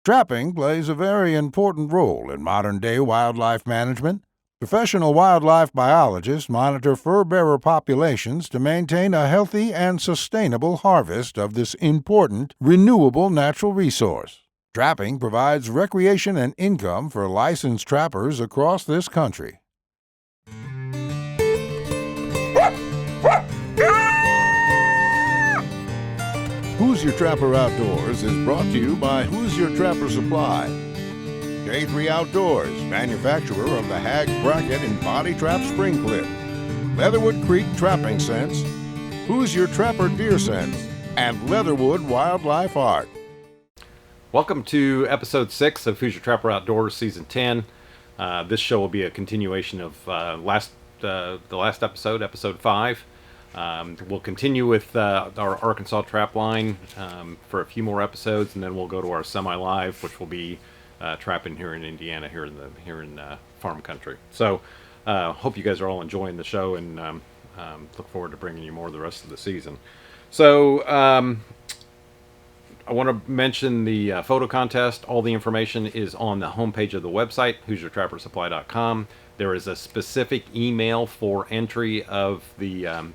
Trapping plays a very important role in modern-day wildlife management. Professional wildlife biologists monitor fur-bearer populations to maintain a healthy and sustainable harvest of this important, renewable natural resource. Trapping provides recreation and income for licensed trappers across this country. Who's Your Trapper Outdoors is brought to you by Who's Your Trapper Supply. J3 Outdoors, manufacturer of the Hag Bracket and Body Trap Spring Clip. Leatherwood Creek Trapping Scents, Who's Your Trapper Deer Scents, and Leatherwood Wildlife Art. Welcome to episode 6 of Who's Your Trapper Outdoors, season 10. This show will be a continuation of the last episode, episode 5. We'll continue with our Arkansas Trapline for a few more episodes, and then we'll go to our semi-live, which will be trapping here in Indiana, here in farm country. So, hope you guys are all enjoying the show, and look forward to bringing you more the rest of the season. So, I want to mention the photo contest. All the information is on the homepage of the website, who'syourtrappersupply.com. There is a specific email for entry of the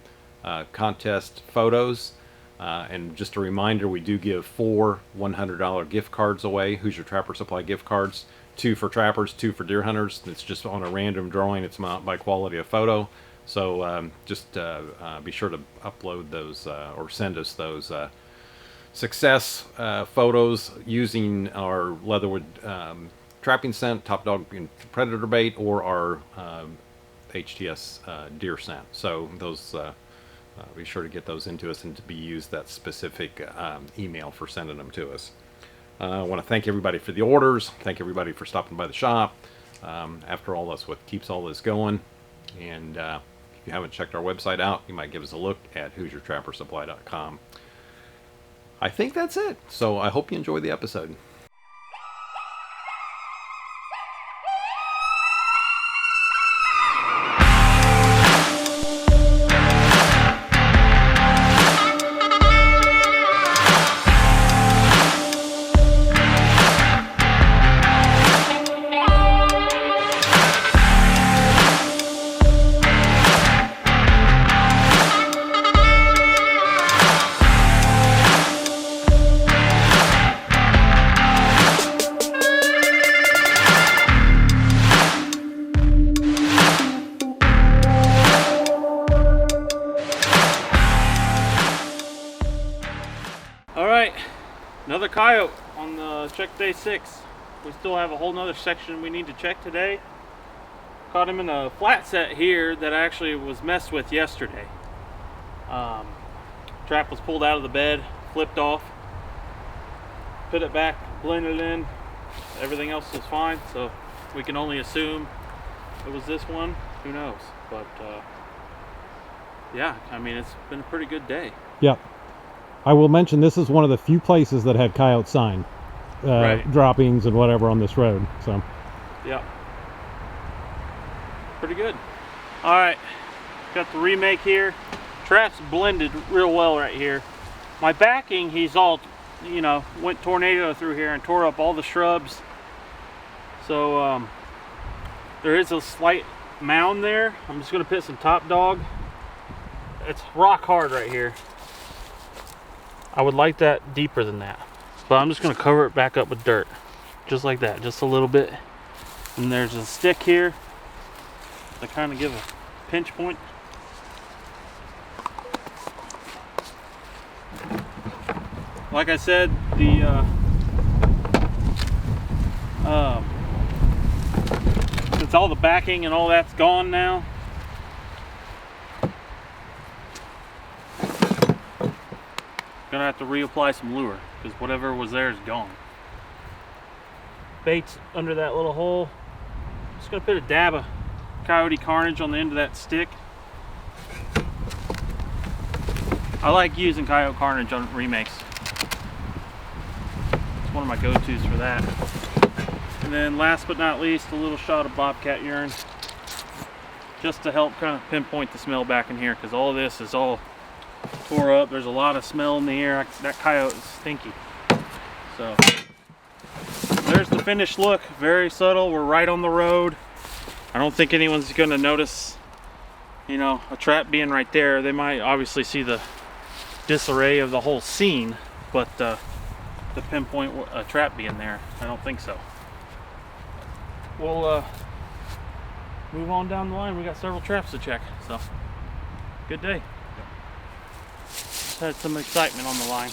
contest photos. And just a reminder, we do give 4 $100 gift cards away, Who's Your Trapper Supply gift cards, 2 for trappers, 2 for deer hunters. It's just on a random drawing. It's not by quality of photo. So just be sure to upload those or send us those success photos using our Leatherwood trapping scent, Top Dog and Predator bait, or our HTS deer scent. So those be sure to get those into us and to be used that specific email for sending them to us. I want to thank everybody for the orders. Thank everybody for stopping by the shop. After all, that's what keeps all this going. And if you haven't checked our website out, you might give us a look at who'syourtrappersupply.com. I think that's it. So I hope you enjoy the episode. Another coyote on the check day 6. We still have a whole nother section we need to check today. Caught him in a flat set here that actually was messed with yesterday. Trap was pulled out of the bed, flipped off, put it back, blended in. Everything else was fine, so we can only assume it was this one. Who knows? But yeah, I mean, it's been a pretty good day. Yep. I will mention this is one of the few places that had coyote sign droppings and whatever on this road. So, yeah, pretty good. All right, got the remake here. Trap's blended real well right here. My backing, he's all, went tornado through here and tore up all the shrubs. So there is a slight mound there. I'm just gonna put some Top Dog. It's rock hard right here. I would like that deeper than that, but I'm just going to cover it back up with dirt, just like that, just a little bit. And there's a stick here to kind of give a pinch point. Like I said, since all the backing and all that's gone now, gonna have to reapply some lure because whatever was there is gone. Bait's under that little hole. Just gonna put a dab of Coyote Carnage on the end of that stick. I like using Coyote Carnage on remakes. It's one of my go-tos for that. And then last but not least, a little shot of Bobcat urine, just to help kind of pinpoint the smell back in here, because all of this is all tore up. There's a lot of smell in the air. That coyote is stinky. So there's the finished look. Very subtle. We're right on the road. I don't think anyone's going to notice, you know, a trap being right there. They might obviously see the disarray of the whole scene, but the pinpoint a trap being there, I don't think so. We'll move on down the line. We got several traps to check, so good day. Just had some excitement on the line.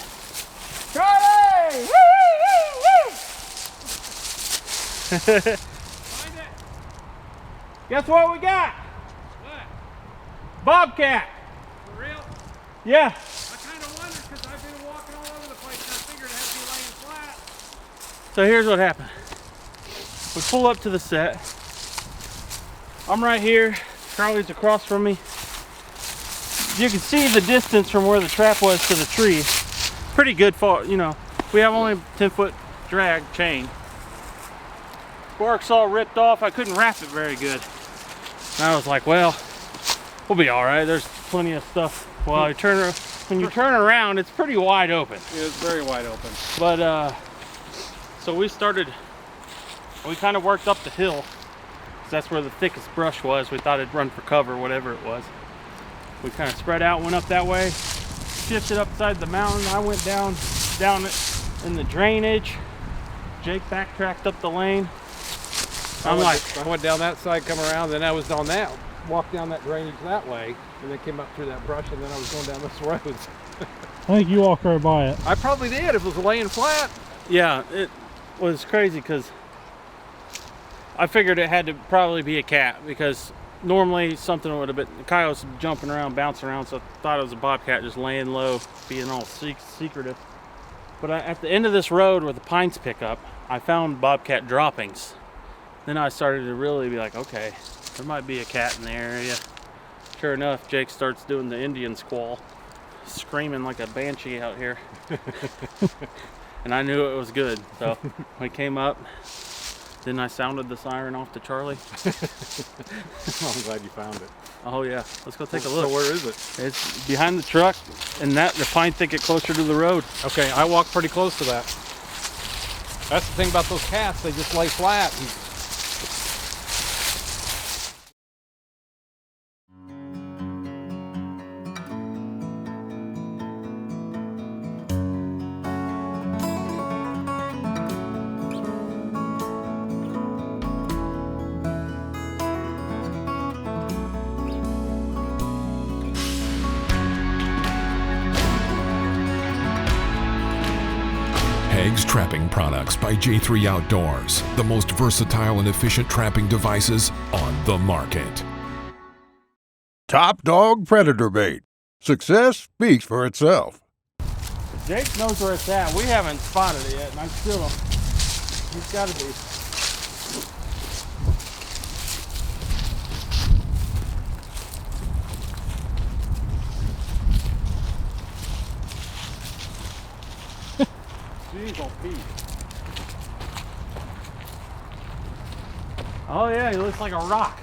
Charlie! Woo, woo, woo, woo. Find it. Guess what we got? What? Bobcat. For real? Yeah. I kind of wondered because I've been walking all over the place and I figured it had to be laying flat. So here's what happened. We pull up to the set. I'm right here. Charlie's across from me. You can see the distance from where the trap was to the tree. Pretty good for, you know, we have only 10-foot drag chain. Sparks all ripped off. I couldn't wrap it very good. And I was like, well, we'll be all right. There's plenty of stuff. Well, when you turn around, it's pretty wide open. It's very wide open. But so we kind of worked up the hill, 'cause that's where the thickest brush was. We thought it'd run for cover, whatever it was. We kind of spread out, went up that way, shifted upside the mountain. I went down it in the drainage. Jake backtracked up the lane. I went down that side, come around, then I was on that, walked down that drainage that way, and then came up through that brush, and then I was going down this road. I think you walked right by it. I probably did if it was laying flat. Yeah, it was crazy because I figured it had to probably be a cat, because normally something would have been, the coyotes jumping around, bouncing around, so I thought it was a bobcat just laying low, being all secretive. But at the end of this road where the pines pick up, I found bobcat droppings. Then I started to really be like, okay, there might be a cat in the area. Sure enough, Jake starts doing the Indian squall, screaming like a banshee out here. And I knew it was good, so we came up. Then I sounded the siren off to Charlie. I'm glad you found it. Oh yeah, let's go take a look. So where is it? It's behind the truck, and the pine thicket closer to the road. Okay, I walked pretty close to that. That's the thing about those cats, they just lay flat. Hags Trapping Products by J3 Outdoors, the most versatile and efficient trapping devices on the market. Top Dog Predator Bait. Success speaks for itself. Jake knows where it's at. We haven't spotted it yet, and I still don't. He's got to be. Jeez, oh Pete. Oh yeah, he looks like a rock.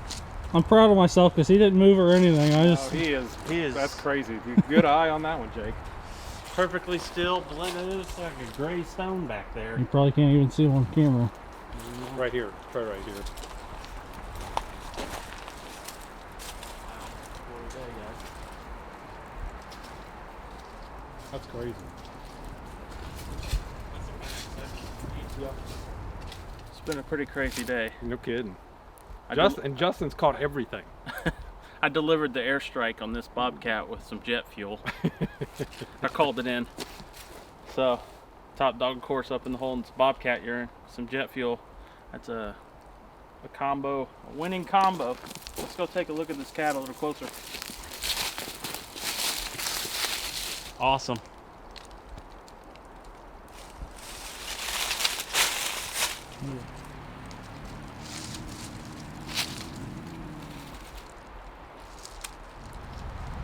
I'm proud of myself because he didn't move or anything. Oh, he is. That's crazy. Good eye on that one, Jake. Perfectly still, blended. It's like a gray stone back there. You probably can't even see him on camera. Right here. Try right here. That's crazy. Yep. It's been a pretty crazy day. No kidding. I And Justin's caught everything. I delivered the airstrike on this bobcat with some jet fuel. I called it in. So, top dog course up in the hole in this bobcat urine, some jet fuel. That's a combo, a winning combo. Let's go take a look at this cat a little closer. Awesome.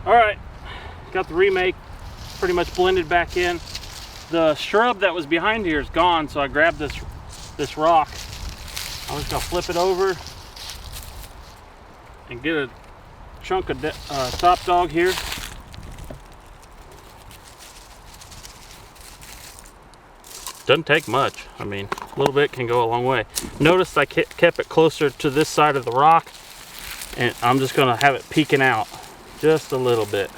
All right, got the remake pretty much blended back in. The shrub that was behind here is gone, so I grabbed this rock. I'm just gonna flip it over and get a chunk of top dog here. Doesn't take much. I mean, a little bit can go a long way. Notice I kept it closer to this side of the rock, and I'm just gonna have it peeking out just a little bit.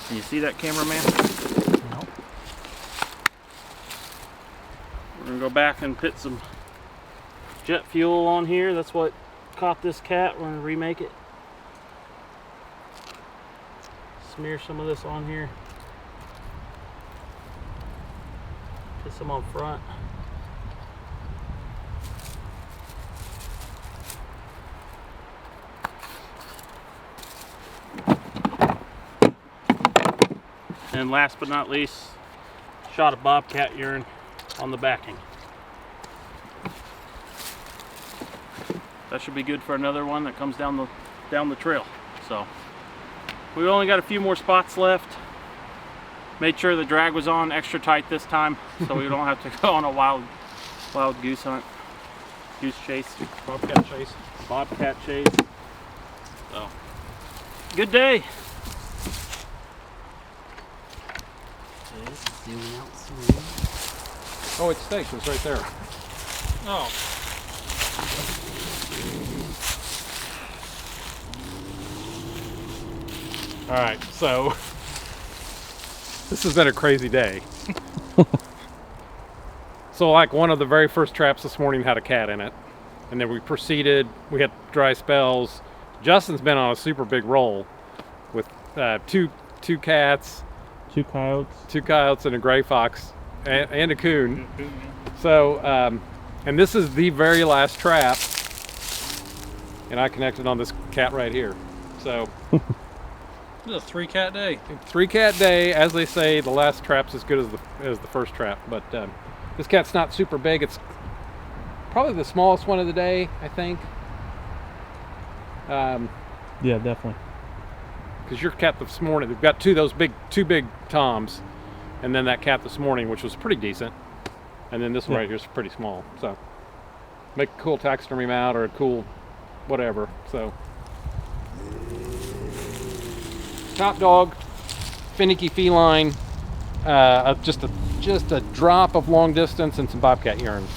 Can you see that, cameraman? No. We're gonna go back and put some jet fuel on here. That's what caught this cat. We're gonna remake it. Smear some of this on here. Put some on front. And last but not least, shot of Bobcat urine on the backing. That should be good for another one that comes down the trail. So we've only got a few more spots left. Made sure the drag was on extra tight this time, so we don't have to go on a wild goose hunt, goose chase, Bobcat chase. bobcat chase. So good day. Oh, it's staked. It's right there. Oh. All right, so this has been a crazy day. So like one of the very first traps this morning had a cat in it, and then we proceeded, we had dry spells. Justin's been on a super big roll with two cats, Two coyotes. two coyotes and a gray fox and a coon. So and this is the very last trap, and I connected on this cat right here. So This is a 3-cat day. 3-cat day, as they say. The last trap's as good as the first trap, but this cat's not super big. It's probably the smallest one of the day, I think. Yeah, definitely. Because your cat this morning, they've got two big toms, and then that cat this morning, which was pretty decent, and then this one right here is pretty small. So make a cool taxidermy mount or a cool whatever. So top dog, finicky feline, just a drop of long distance and some bobcat urine.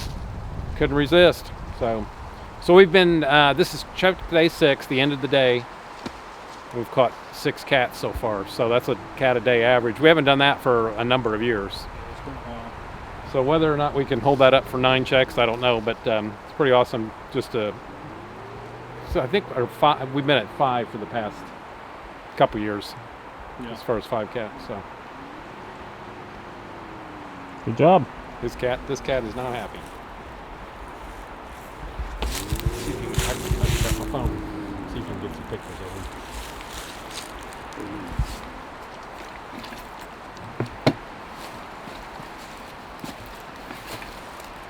Couldn't resist. So we've been. This is day 6, the end of the day. We've caught 6 cats so far, so that's a cat a day average. We haven't done that for a number of years. So whether or not we can hold that up for 9 checks, I don't know, but it's pretty awesome. So I think we've been at 5 for the past couple years, as far as 5 cats. So Good job. this cat is not happy. See if you can, I can check my phone. See if you can get some pictures of him.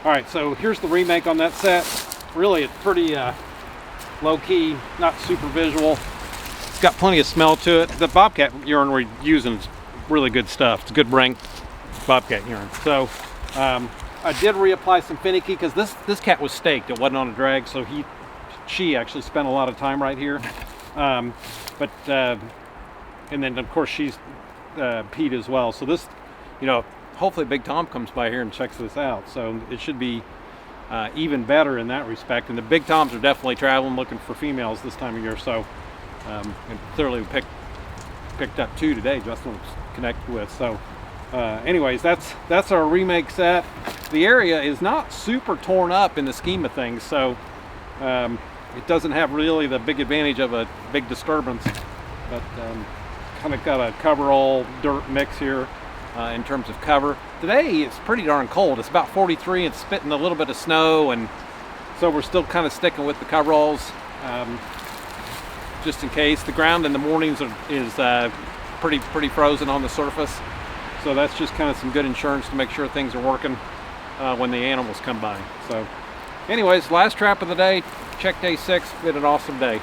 All right, so here's the remake on that set. Really, it's pretty low key, not super visual. It's got plenty of smell to it. The bobcat urine we're using is really good stuff. It's good brand bobcat urine. So I did reapply some finicky because this cat was staked. It wasn't on a drag, so she actually spent a lot of time right here. And then of course she's peed as well. So this, hopefully Big Tom comes by here and checks this out. So it should be even better in that respect. And the Big Toms are definitely traveling looking for females this time of year. So and clearly we picked up 2 today. Justin was connected with. So anyways, that's our remake set. The area is not super torn up in the scheme of things. So it doesn't have really the big advantage of a big disturbance, but kind of got a coverall dirt mix here in terms of cover. Today it's pretty darn cold. It's about 43 and spitting a little bit of snow, and so we're still kind of sticking with the coveralls just in case. The ground in the mornings is pretty frozen on the surface, so that's just kind of some good insurance to make sure things are working when the animals come by. So anyways, last trap of the day. Check day 6. Been an awesome day.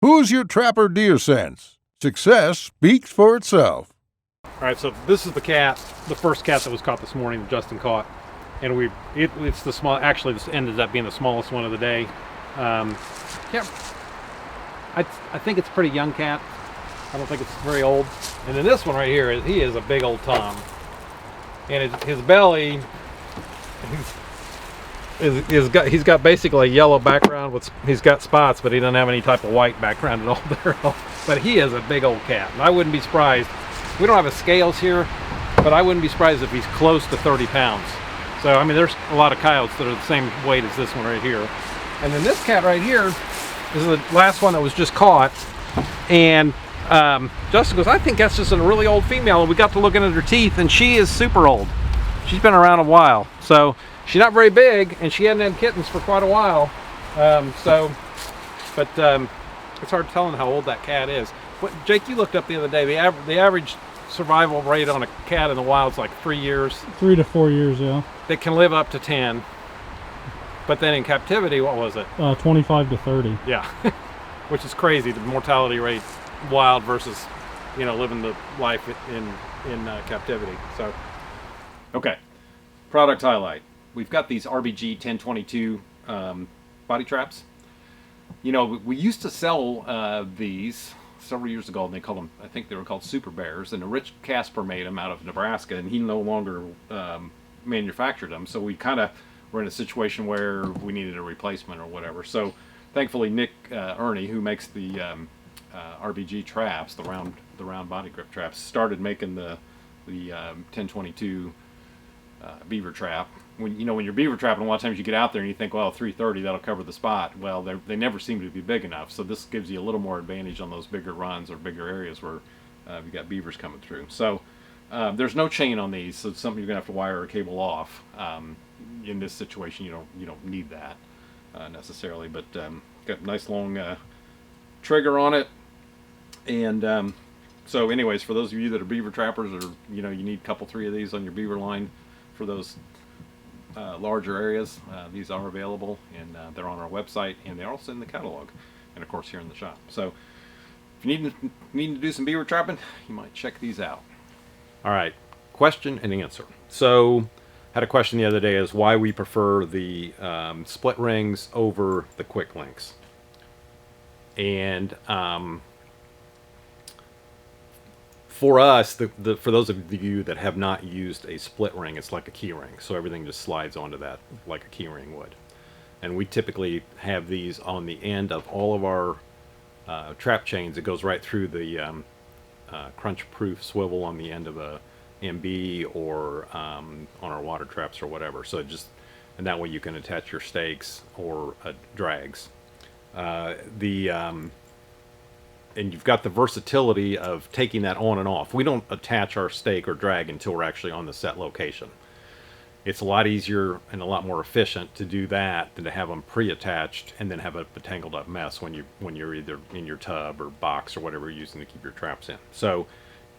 Who's your trapper deer sense? Success speaks for itself. All right, so this is the first cat that was caught this morning that Justin caught, and it's the small. Actually, this ended up being the smallest one of the day. I think it's a pretty young cat. I don't think it's very old. And then this one right here, he is a big old tom, and his belly. He's got basically a yellow background he's got spots, but he doesn't have any type of white background at all there. But he is a big old cat, and I wouldn't be surprised. We don't have his scales here, but I wouldn't be surprised if he's close to 30 pounds. So I mean, there's a lot of coyotes that are the same weight as this one right here. And then this cat right here is the last one that was just caught, and Justin goes, I think that's just a really old female, and we got to looking at her teeth, and she is super old. She's been around a while, so she's not very big, and she hadn't had kittens for quite a while. But it's hard telling how old that cat is. What, Jake, you looked up the other day, the average survival rate on a cat in the wild is like 3 years. 3 to 4 years, yeah. They can live up to 10. But then in captivity, what was it? 25 to 30. Yeah, which is crazy, the mortality rate wild versus, living the life in captivity. So, okay, product highlight. We've got these RBG 1022 body traps. We used to sell these several years ago, and they called them, I think they were called Super Bears, and Rich Casper made them out of Nebraska, and he no longer manufactured them, so we kind of were in a situation where we needed a replacement or whatever. So thankfully Nick Ernie, who makes the RBG traps, the round body grip traps, started making the 1022 beaver trap. When you're beaver trapping, a lot of times you get out there and you think, well, 330, that'll cover the spot. Well, they never seem to be big enough, so this gives you a little more advantage on those bigger runs or bigger areas where you got beavers coming through. So there's no chain on these, so it's something you're gonna have to wire a cable off. In this situation, you don't need that necessarily, but got a nice long trigger on it. And so anyways, for those of you that are beaver trappers, or you need a couple, 3 of these on your beaver line for those larger areas, these are available, and they're on our website, and they're also in the catalog, and of course here in the shop. So if you need to do some beaver trapping, you might check these out. All right, question and answer. So had a question the other day is why we prefer the split rings over the quick links. And for us, for those of you that have not used a split ring, it's like a key ring, so everything just slides onto that like a key ring would. And we typically have these on the end of all of our trap chains. It goes right through the crunch-proof swivel on the end of a MB or on our water traps or whatever. So and that way you can attach your stakes or drags. And you've got the versatility of taking that on and off. We don't attach our stake or drag until we're actually on the set location. It's a lot easier and a lot more efficient to do that than to have them pre-attached and then have a tangled up mess when you're either in your tub or box or whatever you're using to keep your traps in. So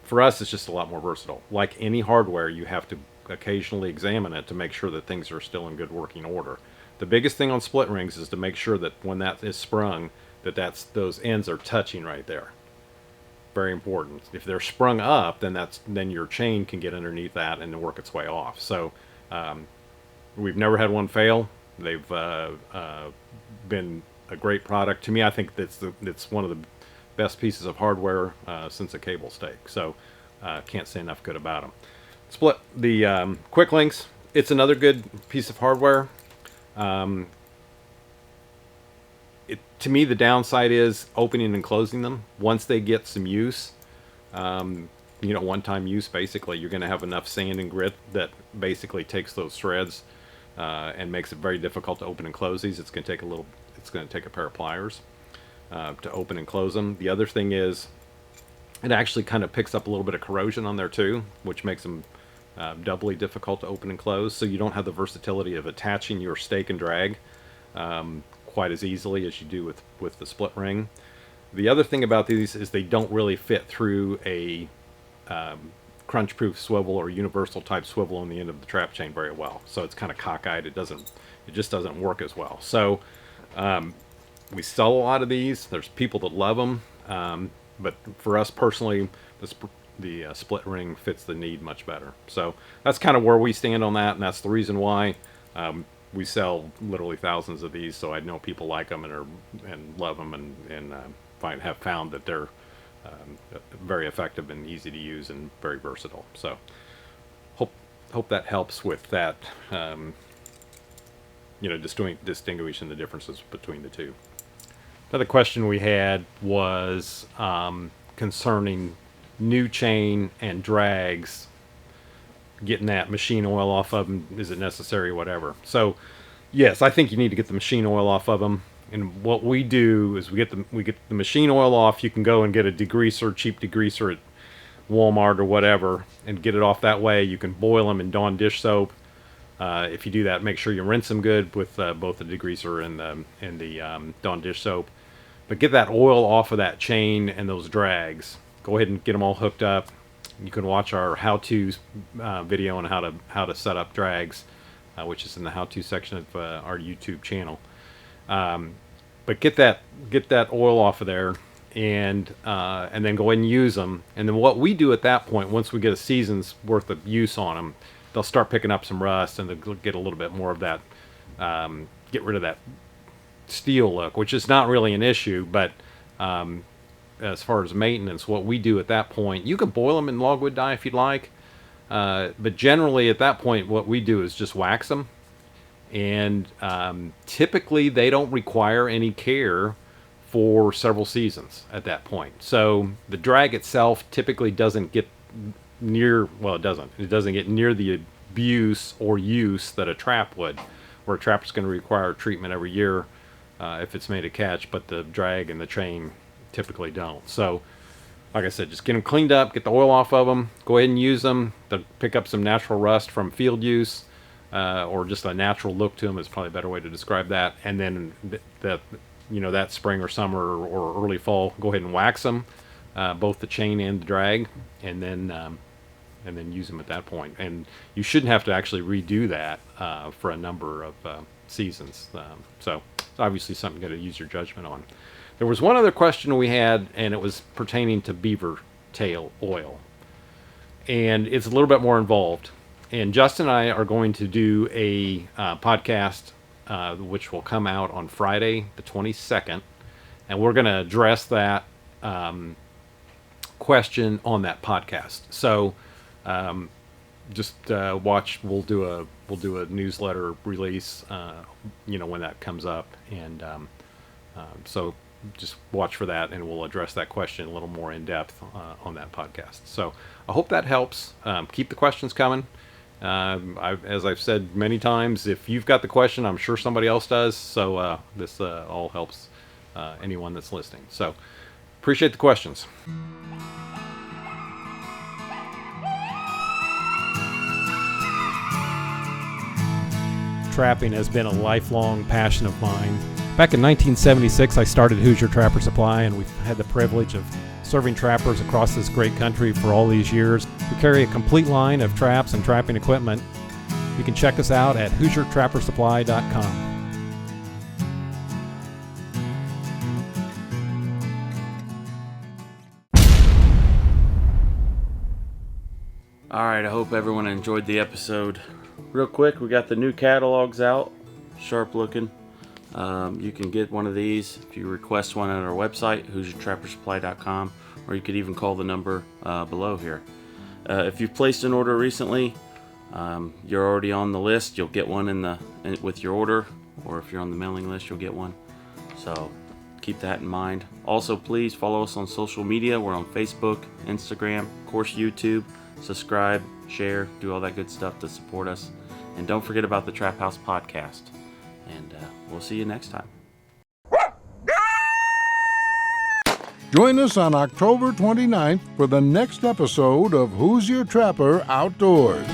for us, it's just a lot more versatile. Like any hardware, you have to occasionally examine it to make sure that things are still in good working order. The biggest thing on split rings is to make sure that when that is sprung, those ends are touching right there. Very important. If they're sprung up, then your chain can get underneath that and work its way off. So we've never had one fail. They've been a great product. To me, I think it's one of the best pieces of hardware since a cable stake. So can't say enough good about them. Split the quick links. It's another good piece of hardware. To me, the downside is opening and closing them. Once they get some use, one-time use, basically, you're going to have enough sand and grit that basically takes those threads and makes it very difficult to open and close these. It's going to take a pair of pliers to open and close them. The other thing is, it actually kind of picks up a little bit of corrosion on there too, which makes them doubly difficult to open and close. So you don't have the versatility of attaching your stake and drag quite as easily as you do with the split ring. The other thing about these is they don't really fit through a crunch-proof swivel or universal type swivel on the end of the trap chain very well. So it's kind of cockeyed. It just doesn't work as well. So We sell a lot of these. There's people that love them, but for us personally, the split ring fits the need much better. So that's kind of where we stand on that, and that's the reason why we sell literally thousands of these. So I know people like them and love them, and have found that they're very effective and easy to use and very versatile. So hope that helps with that. Distinguishing the differences between the two. Another question we had was concerning new chain and drags, getting that machine oil off of them. Is it necessary? Whatever. So yes, I think you need to get the machine oil off of them. And what we do is we get the machine oil off. You can go and get a degreaser, cheap degreaser at Walmart or whatever, and get it off that way. You can boil them in Dawn dish soap. If you do that, make sure you rinse them good with both the degreaser and the Dawn dish soap. But get that oil off of that chain and those drags. Go ahead and get them all hooked up. You can watch our how-to video on how to set up drags, which is in the how-to section of our YouTube channel. But get that oil off of there, and then go ahead and use them. And then what we do at that point, once we get a season's worth of use on them, they'll start picking up some rust, and they'll get a little bit more of that, get rid of that steel look, which is not really an issue. But as far as maintenance, what we do at that point, you can boil them in logwood dye if you'd like, but generally at that point what we do is just wax them. And typically they don't require any care for several seasons at that point. So the drag itself typically doesn't get near, well, it doesn't get near the abuse or use that a trap would, where a trap is going to require treatment every year if it's made a catch, but the drag and the chain typically don't. So like I said, just get them cleaned up, get the oil off of them, go ahead and use them. They'll pick up some natural rust from field use, or just a natural look to them is probably a better way to describe that. And then that spring or summer or early fall, go ahead and wax them, both the chain and the drag, and then use them at that point. And you shouldn't have to actually redo that for a number of seasons. So it's obviously something you got to use your judgment on. There was one other question we had, and it was pertaining to Beaver Tail Oil, and it's a little bit more involved. And Justin and I are going to do a podcast which will come out on Friday the 22nd, and we're going to address that question on that podcast. So just watch. We'll do a newsletter release when that comes up, and so just watch for that, and we'll address that question a little more in depth on that podcast. So I hope that helps. Keep the questions coming. As I've said many times, if you've got the question, I'm sure somebody else does. So this all helps anyone that's listening. So appreciate the questions. Trapping has been a lifelong passion of mine. Back in 1976, I started Hoosier Trapper Supply, and we've had the privilege of serving trappers across this great country for all these years. We carry a complete line of traps and trapping equipment. You can check us out at HoosierTrapperSupply.com. Alright, I hope everyone enjoyed the episode. Real quick, we got the new catalogs out. Sharp looking. You can get one of these if you request one on our website, HoosierTrapperSupply.com, or you could even call the number below here. If you've placed an order recently, you're already on the list. You'll get one with your order, or if you're on the mailing list, you'll get one. So keep that in mind. Also, please follow us on social media. We're on Facebook, Instagram, of course YouTube. Subscribe, share, do all that good stuff to support us. And don't forget about the Trap House podcast. And we'll see you next time. Join us on October 29th for the next episode of Who's Your Trapper Outdoors.